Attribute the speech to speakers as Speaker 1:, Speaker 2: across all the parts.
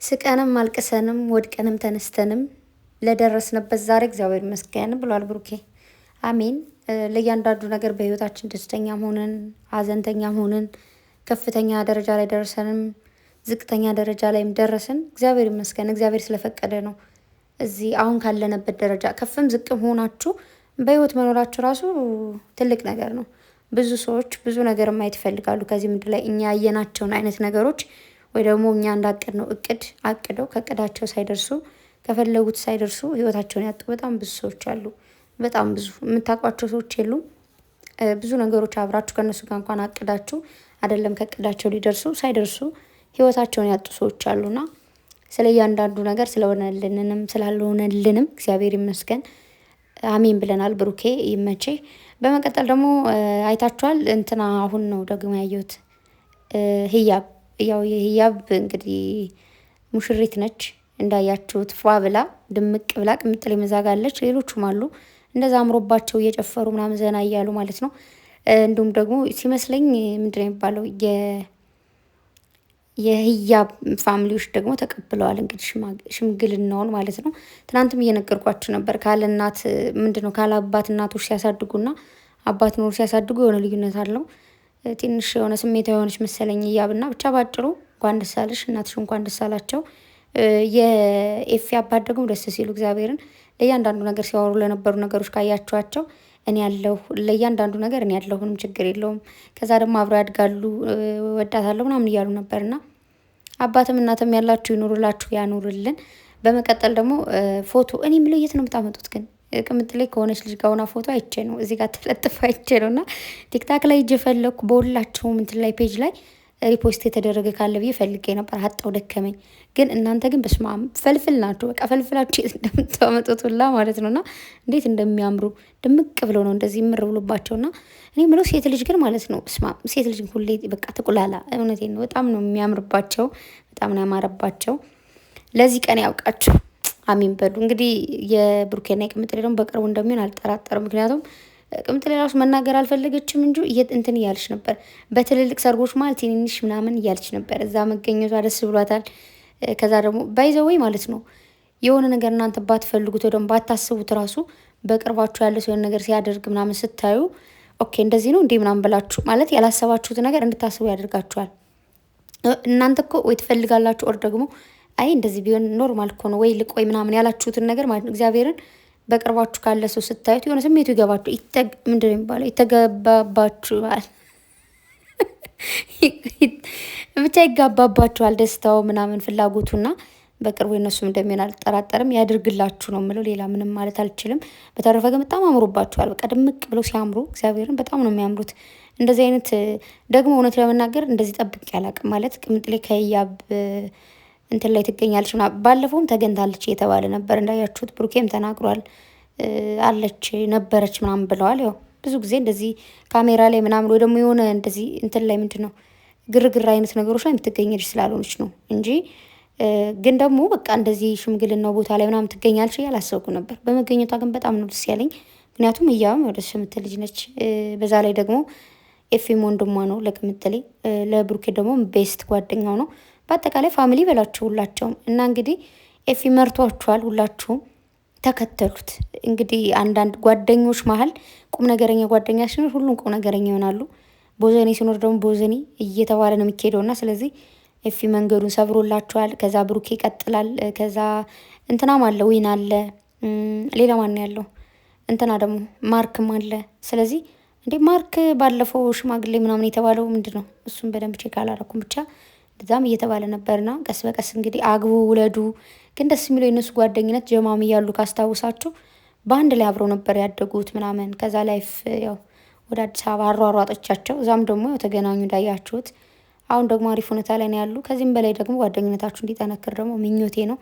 Speaker 1: ስቀንም አልቅሰንም ወድቀንም ተነስተንም ለደረስንበት ዛሬ እግዚአብሔር ይመስገን ብሏል ብሩኬ። አሜን። ለእያንዳንዱ ነገር በህይወታችን ደስተኛም ሆነን ሀዘንተኛም ሆነን ከፍተኛ ደረጃ ላይ ደርሰንም ዝቅተኛ ደረጃ ላይም ደረስን እግዚአብሔር ይመስገን። እግዚአብሔር ስለፈቀደ ነው። እዚህ አሁን ካለንበት ደረጃ ከፍም ዝቅም ሆናችሁ በህይወት መኖራችሁ ራሱ ትልቅ ነገር ነው። ብዙ ሰዎች ብዙ ነገር ማየት ይፈልጋሉ ከዚህ ምድር ላይ እኛ ያየናቸውን አይነት ነገሮች ወይ ደግሞ እኛ እንዳቀድነው እቅድ አቅደው ከእቅዳቸው ሳይደርሱ ከፈለጉት ሳይደርሱ ህይወታቸውን ያጡ በጣም ብዙ ሰዎች አሉ። በጣም ብዙ የምታውቋቸው ሰዎች የሉም። ብዙ ነገሮች አብራችሁ ከእነሱ ጋር እንኳን አቅዳችሁ አይደለም ከእቅዳቸው ሊደርሱ ሳይደርሱ ህይወታቸውን ያጡ ሰዎች አሉና ስለ እያንዳንዱ ነገር ስለሆነልንም ስላልሆነልንም እግዚአብሔር ይመስገን አሜን ብለናል። ብሩኬ ይመቼ። በመቀጠል ደግሞ አይታችኋል እንትና አሁን ነው ደግሞ ያየሁት ህያብ ያው የህያብ እንግዲህ ሙሽሪት ነች እንዳያችሁት ፏ ብላ ድምቅ ብላ ቅምጥል መዛጋለች። ሌሎቹም አሉ እንደዛ አምሮባቸው እየጨፈሩ ምናምን ዘና እያሉ ማለት ነው። እንዲሁም ደግሞ ሲመስለኝ ምንድን ነው የሚባለው የህያብ ፋሚሊዎች ደግሞ ተቀብለዋል እንግዲህ ሽምግልናውን ማለት ነው። ትናንትም እየነገርኳችሁ ነበር ካለ እናት ምንድን ነው ካለ አባት እናቶች ሲያሳድጉና አባት ኖር ሲያሳድጉ የሆነ ልዩነት አለው። ትንሽ የሆነ ስሜታዊ የሆነች መሰለኝ ህያብና ብቻ ባጭሩ እንኳን ደስ አለሽ እናትሽ እንኳን ደስ አላቸው። የኤፊ አባት ደግሞ ደስ ሲሉ እግዚአብሔርን ለእያንዳንዱ ነገር ሲያወሩ ለነበሩ ነገሮች ካያችኋቸው እኔ ያለሁ ለእያንዳንዱ ነገር እኔ ያለሁ ምንም ችግር የለውም። ከዛ ደግሞ አብረው ያድጋሉ ወዳታለሁ ምናምን እያሉ ነበርና አባትም እናትም ያላችሁ ይኑሩላችሁ ያኑርልን። በመቀጠል ደግሞ ፎቶ እኔ የምለው የት ነው የምታመጡት ግን? ቅምጥ ላይ ከሆነች ልጅ ጋር ሆና ፎቶ አይቼ ነው እዚህ ጋር ተለጥፎ አይቼ ነው። እና ቲክታክ ላይ እጅ ፈለግኩ በሁላቸውም እንትን ላይ ፔጅ ላይ ሪፖስት የተደረገ ካለ ብዬ ፈልጌ ነበር አጣው ደከመኝ። ግን እናንተ ግን በስመ አብ ፈልፍል ናችሁ በቃ ፈልፍላችሁ የት እንደምታመጡት ሁላ ማለት ነው። እና እንዴት እንደሚያምሩ ድምቅ ብለው ነው እንደዚህ ምር ብሎባቸው። እና እኔ የምለው ሴት ልጅ ግን ማለት ነው በስመ አብ ሴት ልጅ ሁሌ በቃ ትቁላላ። እውነቴን ነው በጣም ነው የሚያምርባቸው በጣም ነው ያማረባቸው። ለዚህ ቀን ያውቃችሁ አሚን በሉ። እንግዲህ የብሩኬና የቅምጥሌ ደግሞ በቅርቡ እንደሚሆን አልጠራጠርም። ምክንያቱም ቅምጥሌ ራሱ መናገር አልፈለገችም እንጂ እንትን እያለች ነበር በትልልቅ ሰርጎች ማለት ትንንሽ ምናምን እያለች ነበር። እዛ መገኘቷ ደስ ብሏታል። ከዛ ደግሞ ባይዘወይ ማለት ነው የሆነ ነገር እናንተ ባትፈልጉት ወይ ደግሞ ባታስቡት ራሱ በቅርባችሁ ያለ ሰው ነገር ሲያደርግ ምናምን ስታዩ ኦኬ እንደዚህ ነው እንዴ ምናምን ብላችሁ ማለት ያላሰባችሁት ነገር እንድታስቡ ያደርጋችኋል። እናንተ እኮ ወይ ትፈልጋላችሁ ኦር ደግሞ አይ እንደዚህ ቢሆን ኖርማል እኮ ነው ወይ ልቆይ ምናምን ያላችሁትን ነገር ማለት ነው እግዚአብሔርን በቅርባችሁ ካለ ሰው ስታዩት የሆነ ስሜቱ ይገባችሁ ምንድን ነው የሚባለው ይተገባባችኋል ብቻ ይጋባባችኋል ደስታው ምናምን ፍላጎቱና በቅርቡ የነሱም እንደሚሆን አልጠራጠርም። ያድርግላችሁ ነው የምለው ሌላ ምንም ማለት አልችልም። በተረፈ ግን በጣም አምሮባችኋል በቃ ድምቅ ብለው ሲያምሩ እግዚአብሔርን በጣም ነው የሚያምሩት። እንደዚህ አይነት ደግሞ እውነት ለመናገር እንደዚህ ጠብቄ አላውቅም። ማለት ቅምጥሌ ከህያብ እንትን ላይ ትገኛለች ባለፈውም ተገንታለች እየተባለ ነበር እንዳያችሁት ብሩኬም ተናግሯል። አለች ነበረች ምናምን ብለዋል። ያው ብዙ ጊዜ እንደዚህ ካሜራ ላይ ምናምን ወይ ደግሞ የሆነ እንደዚህ እንትን ላይ ምንድን ነው ግርግር አይነት ነገሮች ላይ የምትገኝ ልጅ ስላልሆነች ነው እንጂ ግን ደግሞ በቃ እንደዚህ ሽምግልናው ቦታ ላይ ምናምን ትገኛለች እያላሰብኩ ነበር። በመገኘቷ ግን በጣም ነው ደስ ያለኝ። ምክንያቱም ህያብም ደስ የምትል ልጅ ነች። በዛ ላይ ደግሞ ኤፊም ወንድሟ ነው ለቅምጥሌ ለብሩኬ ደግሞ ቤስት ጓደኛው ነው። በአጠቃላይ ፋሚሊ በላችሁ ሁላቸውም። እና እንግዲህ ኤፊ መርቷችኋል ሁላችሁም ተከተሉት። እንግዲህ አንዳንድ ጓደኞች መሀል ቁም ነገረኛ ጓደኛ ሲኖር ሁሉም ቁም ነገረኛ ይሆናሉ። ቦዘኔ ሲኖር ደግሞ ቦዘኔ እየተባለ ነው የሚካሄደው። እና ስለዚህ ኤፊ መንገዱን ሰብሮላችኋል። ከዛ ብሩኬ ይቀጥላል። ከዛ እንትናም አለ ዊን አለ ሌላ ማን ያለው እንትና ደግሞ ማርክም አለ። ስለዚህ እንዴ ማርክ ባለፈው ሽማግሌ ምናምን የተባለው ምንድን ነው እሱም በደንብ ቼክ አላረኩም ብቻ እዛም እየተባለ ነበርና ቀስ በቀስ እንግዲህ አግቡ ውለዱ። ግን ደስ የሚለው የነሱ ጓደኝነት ጀማም እያሉ ካስታውሳችሁ በአንድ ላይ አብረው ነበር ያደጉት ምናምን። ከዛ ላይፍ ያው ወደ አዲስ አበባ አሯሯጦቻቸው እዛም ደግሞ ተገናኙ እንዳያችሁት። አሁን ደግሞ አሪፍ ሁኔታ ላይ ነው ያሉ። ከዚህም በላይ ደግሞ ጓደኝነታችሁ እንዲጠነክር ደግሞ ምኞቴ ነው።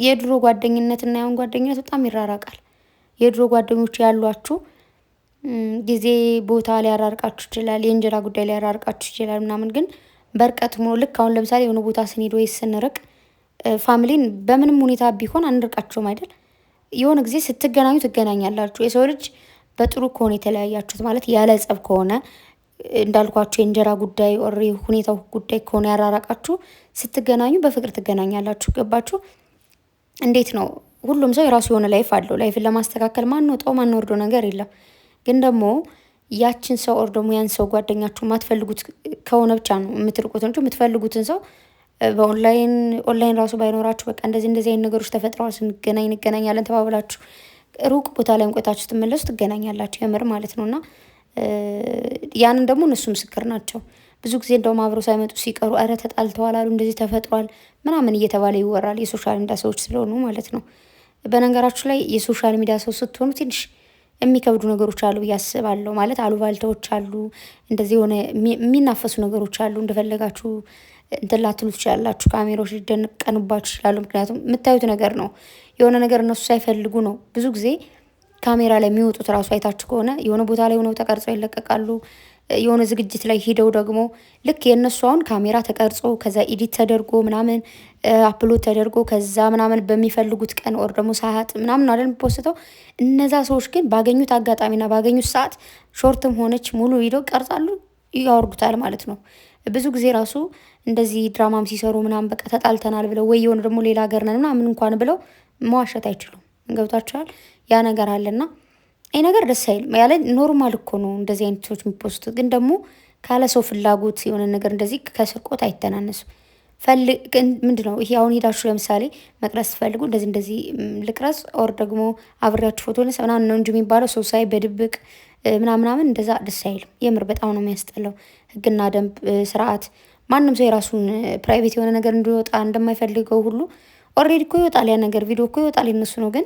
Speaker 1: የድሮ ጓደኝነትና ያሁን ጓደኝነት በጣም ይራራቃል። የድሮ ጓደኞች ያሏችሁ ጊዜ ቦታ ሊያራርቃችሁ ይችላል። የእንጀራ ጉዳይ ሊያራርቃችሁ ይችላል ምናምን ግን በርቀት ሆኖ ልክ አሁን ለምሳሌ የሆነ ቦታ ስንሄድ ወይ ስንርቅ ፋሚሊን በምንም ሁኔታ ቢሆን አንርቃቸውም አይደል? የሆነ ጊዜ ስትገናኙ ትገናኛላችሁ። የሰው ልጅ በጥሩ ከሆነ የተለያያችሁት ማለት ያለ ጸብ ከሆነ እንዳልኳችሁ የእንጀራ ጉዳይ ኦር ሁኔታው ጉዳይ ከሆነ ያራራቃችሁ ስትገናኙ በፍቅር ትገናኛላችሁ። ገባችሁ? እንዴት ነው? ሁሉም ሰው የራሱ የሆነ ላይፍ አለው። ላይፍን ለማስተካከል ማንወጣው ማንወርደው ነገር የለም። ግን ደግሞ ያችን ሰው ኦር ደግሞ ያን ሰው ጓደኛችሁ የማትፈልጉት ከሆነ ብቻ ነው የምትርቁት እንጂ የምትፈልጉትን ሰው ኦንላይን ራሱ ባይኖራችሁ በቃ እንደዚህ አይነት ነገሮች ተፈጥረዋል፣ ስንገናኝ እንገናኛለን ተባብላችሁ ሩቅ ቦታ ላይ ቆይታችሁ ስትመለሱ ትገናኛላችሁ። የምር ማለት ነው። እና ያንን ደግሞ እነሱ ምስክር ናቸው። ብዙ ጊዜ እንደውም አብረው ሳይመጡ ሲቀሩ ኧረ ተጣልተዋል አሉ እንደዚህ ተፈጥሯል ምናምን እየተባለ ይወራል። የሶሻል ሚዲያ ሰዎች ስለሆኑ ማለት ነው። በነገራችሁ ላይ የሶሻል ሚዲያ ሰው ስትሆኑ ትንሽ የሚከብዱ ነገሮች አሉ ብዬ አስባለሁ። ማለት አሉባልታዎች አሉ፣ እንደዚህ የሆነ የሚናፈሱ ነገሮች አሉ። እንደፈለጋችሁ እንትን ላትሉ ትችላላችሁ። ካሜራዎች ሊደቀኑባችሁ ይችላሉ። ምክንያቱም የምታዩት ነገር ነው። የሆነ ነገር እነሱ ሳይፈልጉ ነው ብዙ ጊዜ ካሜራ ላይ የሚወጡት። ራሱ አይታችሁ ከሆነ የሆነ ቦታ ላይ ሆነው ተቀርጸው ይለቀቃሉ። የሆነ ዝግጅት ላይ ሂደው ደግሞ ልክ የእነሱ አሁን ካሜራ ተቀርጾ ከዛ ኢዲት ተደርጎ ምናምን አፕሎድ ተደርጎ ከዛ ምናምን በሚፈልጉት ቀን ኦር ደግሞ ሰዓት ምናምን አይደል የሚፖስተው። እነዛ ሰዎች ግን ባገኙት አጋጣሚና ባገኙት ሰዓት ሾርትም ሆነች ሙሉ ቪዲዮ ቀርጻሉ፣ ያወርዱታል ማለት ነው። ብዙ ጊዜ ራሱ እንደዚህ ድራማም ሲሰሩ ምናምን በቃ ተጣልተናል ብለው ወይ የሆነ ደግሞ ሌላ ሀገር ነን ምናምን እንኳን ብለው መዋሸት አይችሉም። ገብቷቸዋል። ያ ነገር አለና ይህ ነገር ደስ አይልም። ያለ ኖርማል እኮ ነው እንደዚህ አይነት ሰዎች የሚፖስቱት። ግን ደግሞ ካለ ሰው ፍላጎት የሆነ ነገር እንደዚህ ከስርቆት አይተናነሱም። ምንድን ነው ይሄ? አሁን ሄዳችሁ ለምሳሌ መቅረጽ ትፈልጉ እንደዚህ ልቅረጽ ኦር ደግሞ አብሬያችሁ ፎቶ ነሳ ምናምን ነው እንጂ የሚባለው ሰው ሳይ በድብቅ ምናምናምን እንደዛ ደስ አይልም። የምር በጣም ነው የሚያስጠላው። ህግና ደንብ ስርዓት፣ ማንም ሰው የራሱን ፕራይቬት የሆነ ነገር እንዲወጣ እንደማይፈልገው ሁሉ ኦልሬዲ እኮ ይወጣል ያ ነገር፣ ቪዲዮ እኮ ይወጣል የነሱ ነው። ግን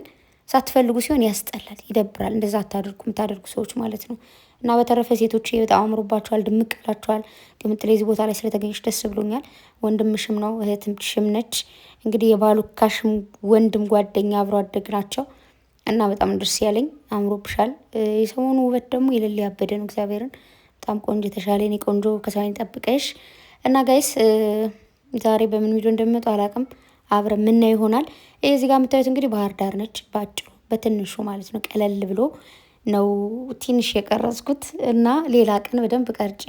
Speaker 1: ሳትፈልጉ ሲሆን ያስጠላል፣ ይደብራል። እንደዛ አታደርጉ የምታደርጉ ሰዎች ማለት ነው። እና በተረፈ ሴቶች በጣም አምሮባችኋል፣ ድምቅ ብላችኋል። ቅምጥ ለዚህ ቦታ ላይ ስለተገኘች ደስ ብሎኛል። ወንድምሽም ነው እህትሽም ነች። እንግዲህ የባሉካሽም ወንድም ጓደኛ አብሮ አደግ ናቸው እና በጣም ደስ ያለኝ አምሮብሻል። የሰሞኑ ውበት ደግሞ የሌለ ያበደ ነው። እግዚአብሔርን በጣም ቆንጆ የተሻለ እኔ ቆንጆ ከሰማይ ጠብቀሽ እና ጋይስ ዛሬ በምን ቪዲዮ እንደሚመጡ አላውቅም። አብረን ምናየው ይሆናል። እዚህ ጋር የምታዩት እንግዲህ ባህር ዳር ነች፣ ባጭሩ በትንሹ ማለት ነው። ቀለል ብሎ ነው ትንሽ የቀረጽኩት እና ሌላ ቀን በደንብ ቀርጬ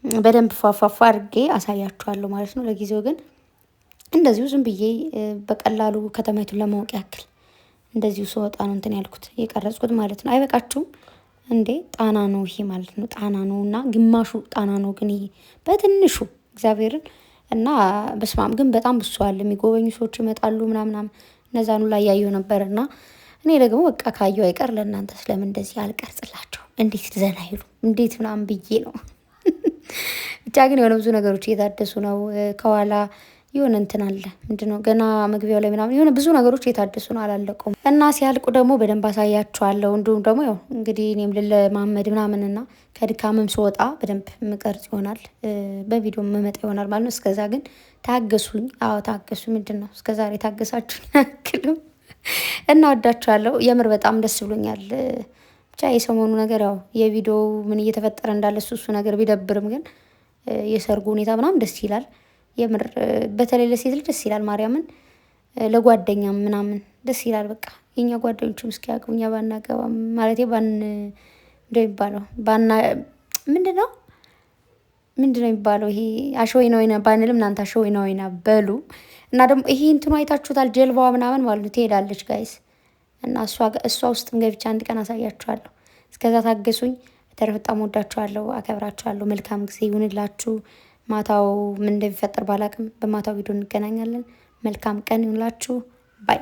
Speaker 1: በደንብ ፏፏፏ አድርጌ አሳያችኋለሁ ማለት ነው። ለጊዜው ግን እንደዚሁ ዝም ብዬ በቀላሉ ከተማይቱን ለማወቅ ያክል እንደዚሁ ስወጣ ነው እንትን ያልኩት የቀረጽኩት ማለት ነው። አይበቃችሁም እንዴ? ጣና ነው ይሄ ማለት ነው። ጣና ነው እና ግማሹ ጣና ነው ግን ይሄ በትንሹ እግዚአብሔርን እና በስማም ግን በጣም ብሷል። የሚጎበኙ ሰዎች ይመጣሉ ምናምናም እነዛኑ ላይ ያየው ነበር እና እኔ ደግሞ በቃ ካየው አይቀር ለእናንተ ስለምን እንደዚህ አልቀርጽላቸው እንዴት ዘና ይሉ እንዴት ምናምን ብዬ ነው። ብቻ ግን የሆነ ብዙ ነገሮች እየታደሱ ነው። ከኋላ የሆነ እንትን አለ ምንድነው ገና መግቢያው ላይ ምናምን የሆነ ብዙ ነገሮች እየታደሱ ነው፣ አላለቁም እና ሲያልቁ ደግሞ በደንብ አሳያችኋለሁ። እንዲሁም ደግሞ ያው እንግዲህ እኔም ለማመድ ምናምን እና ከድካምም ስወጣ በደንብ ምቀርጽ ይሆናል፣ በቪዲዮ መመጣ ይሆናል ማለት ነው። እስከዛ ግን ታገሱኝ። አዎ ታገሱ። ምንድን ነው እስከዛሬ ታገሳችሁኝ ያክልም እና ወዳችኋለሁ። የምር በጣም ደስ ብሎኛል። ብቻ የሰሞኑ ነገር ያው የቪዲዮ ምን እየተፈጠረ እንዳለ እሱ ነገር ቢደብርም ግን የሰርጉ ሁኔታ ምናምን ደስ ይላል። የምር በተለይ ለሴት ልጅ ደስ ይላል። ማርያምን ለጓደኛም ምናምን ደስ ይላል። በቃ የኛ ጓደኞችም እስኪያውቁ እኛ ባናገባ ማለት እንደሚባለው ምንድነው የሚባለው ይሄ አሸወይና ወይና ባንልም እናንተ አሸወይና ወይና በሉ እና ደግሞ ይሄ እንትኑ አይታችሁታል፣ ጀልባዋ ምናምን ማለት ነው ትሄዳለች ጋይስ እና እሷ ውስጥም ገብቻ አንድ ቀን አሳያችኋለሁ። እስከዛ ታገሱኝ። በተረፈ በጣም ወዳችኋለሁ፣ አከብራችኋለሁ። መልካም ጊዜ ይሁንላችሁ። ማታው ምን እንደሚፈጠር ባላቅም በማታው ቪዲዮ እንገናኛለን። መልካም ቀን ይሁንላችሁ። ባይ